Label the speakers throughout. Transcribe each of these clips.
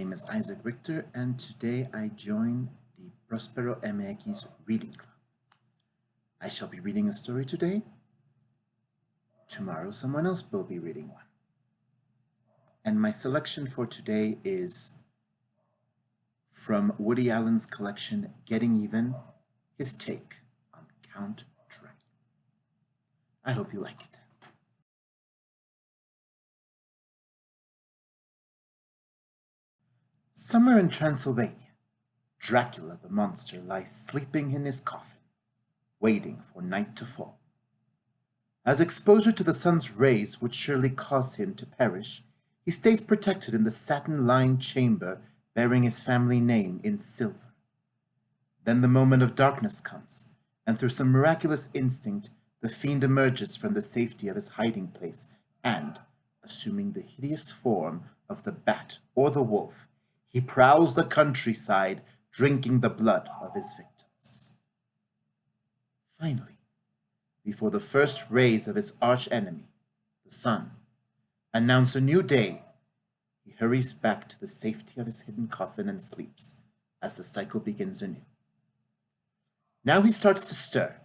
Speaker 1: name is Isaac Richter, and today I join the Prospero MX Reading Club. I shall be reading a story today. Tomorrow someone else will be reading one. And my selection for today is from Woody Allen's collection, Getting Even, his take on Count Dracula. I hope you like it. Somewhere in Transylvania, Dracula the monster lies sleeping in his coffin, waiting for night to fall. As exposure to the sun's rays would surely cause him to perish, he stays protected in the satin-lined chamber bearing his family name in silver. Then the moment of darkness comes, and through some miraculous instinct, the fiend emerges from the safety of his hiding place and, assuming the hideous form of the bat or the wolf, he prowls the countryside, drinking the blood of his victims. Finally, before the first rays of his arch-enemy, the sun, announce a new day, he hurries back to the safety of his hidden coffin and sleeps as the cycle begins anew. Now he starts to stir.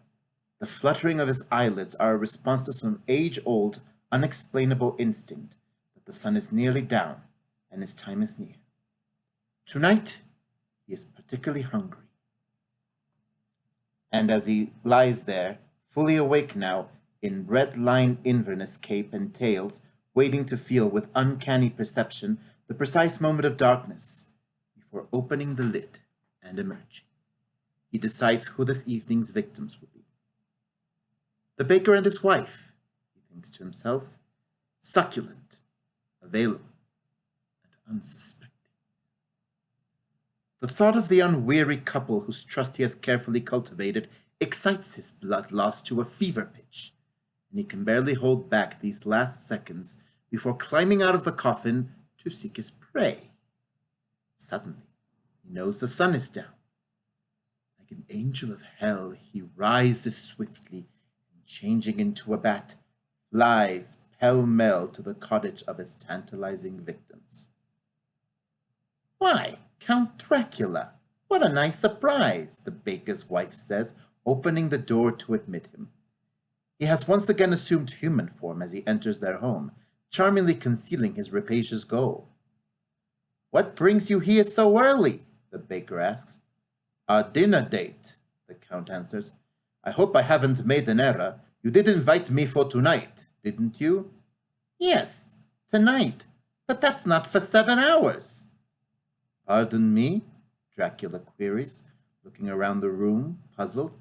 Speaker 1: The fluttering of his eyelids are a response to some age-old, unexplainable instinct that the sun is nearly down and his time is near. Tonight, he is particularly hungry. And as he lies there, fully awake now, in red-lined Inverness cape and tails, waiting to feel with uncanny perception the precise moment of darkness, before opening the lid and emerging, he decides who this evening's victims will be. The baker and his wife, he thinks to himself, succulent, available, and unsuspecting. The thought of the unweary couple whose trust he has carefully cultivated excites his bloodlust to a fever pitch, and he can barely hold back these last seconds before climbing out of the coffin to seek his prey. Suddenly, he knows the sun is down. Like an angel of hell, he rises swiftly, and changing into a bat, flies pell-mell to the cottage of his tantalizing victims. "Why, Count Dracula, what a nice surprise," the baker's wife says, opening the door to admit him. He has once again assumed human form as he enters their home, charmingly concealing his rapacious goal. "What brings you here so early?" the baker asks. "A dinner date," the Count answers. "I hope I haven't made an error. You did invite me for tonight, didn't you?" "Yes, tonight, but that's not for 7 hours." "Pardon me?" Dracula queries, looking around the room, puzzled.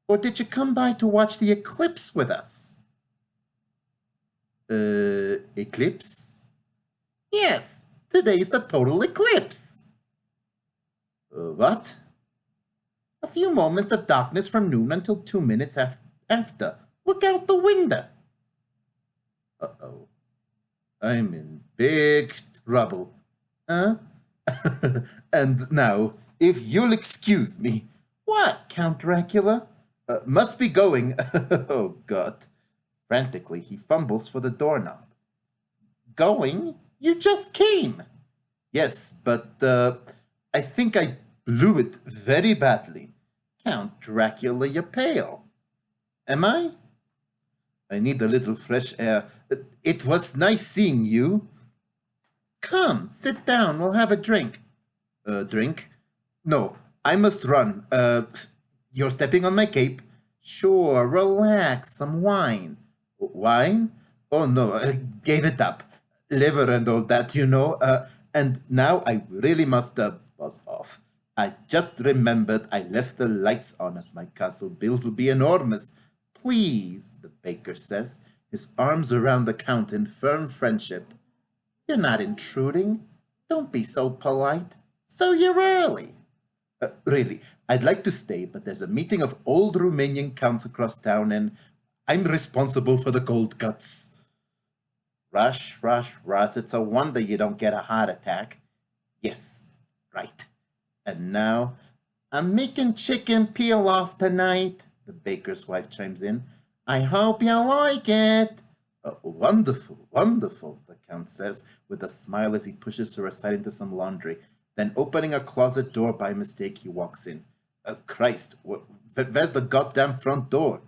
Speaker 1: "Or did you come by to watch the eclipse with us?" Eclipse?" "Yes, today's the total eclipse." What?" "A few moments of darkness from noon until 2 minutes after. Look out the window." Uh-oh. I'm in big trouble. Huh? And now, if you'll excuse me." "What, Count Dracula?" Must be going." Oh, God. Frantically, he fumbles for the doorknob. "Going? You just came." "Yes, but I think I blew it very badly." "Count Dracula, you're pale." "Am I?" "I need a little fresh air. It was nice seeing you." "Come, sit down. We'll have a drink." Drink? No, I must run. You're stepping on my cape?" "Sure, relax. Some wine." "Wine? Oh, no, I gave it up. Liver and all that, you know. And now I really must buzz off. I just remembered I left the lights on at my castle. Bills will be enormous." "Please," the baker says, his arms around the Count in firm friendship. "You're not intruding. Don't be so polite. So you're early." Really, I'd like to stay, but there's a meeting of old Romanian counts across town, and I'm responsible for the gold guts." Rush, it's a wonder you don't get a heart attack." "Yes, right. And now, I'm making chicken pilaf tonight," the baker's wife chimes in. "I hope you like it." Wonderful, wonderful, the Count says, with a smile as he pushes her aside into some laundry. Then, opening a closet door by mistake, he walks in. Christ, where's the goddamn front door?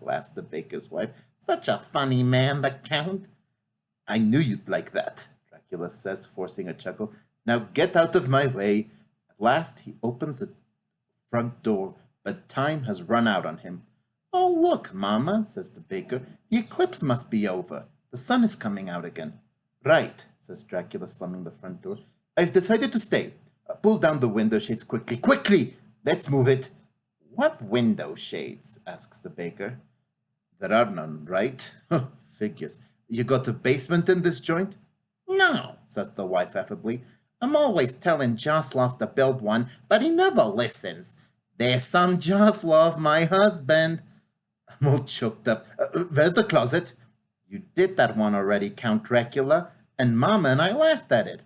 Speaker 1: Laughs the baker's wife. Such a funny man, the Count. I knew you'd like that, Dracula says, forcing a chuckle. Now get out of my way. At last, he opens the front door, but time has run out on him. Oh, look, Mama, says the baker. The eclipse must be over. The sun is coming out again. Right, says Dracula, slamming the front door. I've decided to stay. Pull down the window shades quickly. Quickly! Let's move it. What window shades? Asks the baker. There are none, right? Figures. You got a basement in this joint? No, says the wife affably. I'm always telling Joslov to build one, but he never listens. There's some Joslov, my husband. I'm all choked up. Where's the closet? You did that one already, Count Dracula, and Mama and I laughed at it.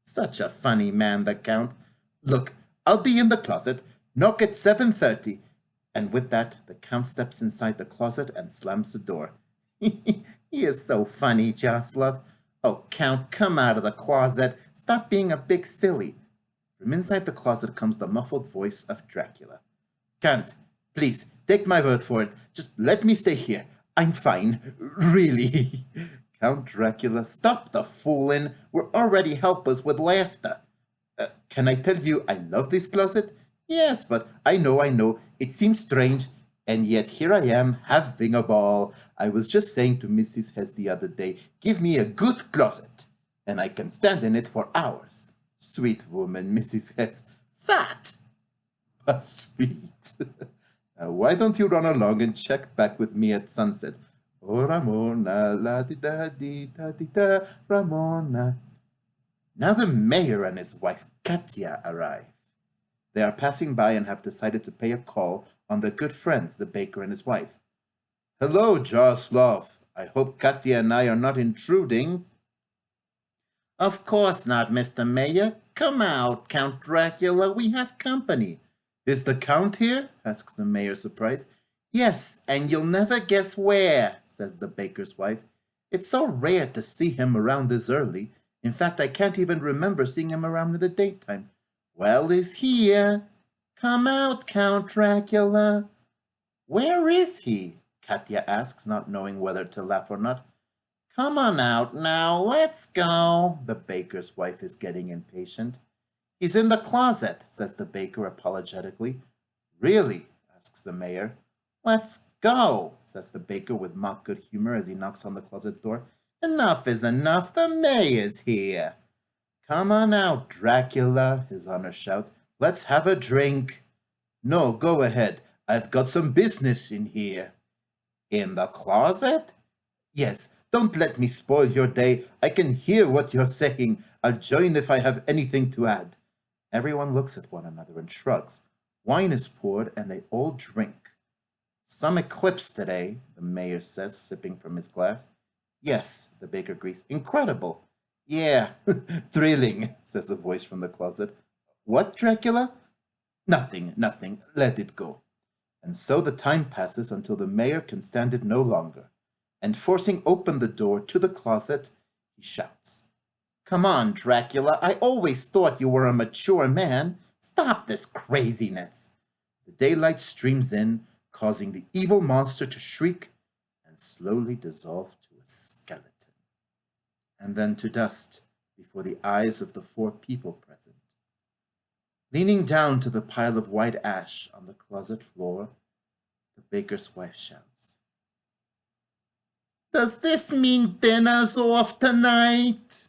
Speaker 1: Such a funny man, the Count. Look, I'll be in the closet. Knock at 7:30. And with that, the Count steps inside the closet and slams the door. He is so funny, Joslov. Oh, Count, come out of the closet. Stop being a big silly. From inside the closet comes the muffled voice of Dracula. Count, please, take my word for it. Just let me stay here. I'm fine. Really. Count Dracula, stop the fooling. We're already helpless with laughter. Can I tell you I love this closet? Yes, but I know. It seems strange. And yet here I am, having a ball. I was just saying to Mrs. Hess the other day, give me a good closet, and I can stand in it for hours. Sweet woman, Mrs. Hess. Fat, but sweet. Now, why don't you run along and check back with me at sunset? Oh, Ramona, la-di-da-di-da-di-da, Ramona. Now the mayor and his wife, Katya, arrive. They are passing by and have decided to pay a call on their good friends, the baker and his wife. Hello, Jaroslav. I hope Katya and I are not intruding. Of course not, Mr. Mayor. Come out, Count Dracula. We have company. Is the Count here? Asks the mayor, surprised. Yes, and you'll never guess where, says the baker's wife. It's so rare to see him around this early. In fact, I can't even remember seeing him around in the daytime. Well, he's here. Come out, Count Dracula. Where is he? Katya asks, not knowing whether to laugh or not. Come on out now, let's go. The baker's wife is getting impatient. He's in the closet, says the baker apologetically. Really? Asks the mayor. Let's go, says the baker with mock good humor as he knocks on the closet door. Enough is enough, the mayor's here. Come on out, Dracula, his honor shouts. Let's have a drink. No, go ahead. I've got some business in here. In the closet? Yes, don't let me spoil your day. I can hear what you're saying. I'll join if I have anything to add. Everyone looks at one another and shrugs. Wine is poured, and they all drink. Some eclipse today, the mayor says, sipping from his glass. Yes, the baker agrees. Incredible. Yeah, thrilling, says a voice from the closet. What, Dracula? Nothing. Let it go. And so the time passes until the mayor can stand it no longer, and forcing open the door to the closet, he shouts. Come on, Dracula, I always thought you were a mature man. Stop this craziness. The daylight streams in, causing the evil monster to shriek and slowly dissolve to a skeleton, and then to dust before the eyes of the 4 people present. Leaning down to the pile of white ash on the closet floor, the baker's wife shouts, Does this mean dinner's off tonight?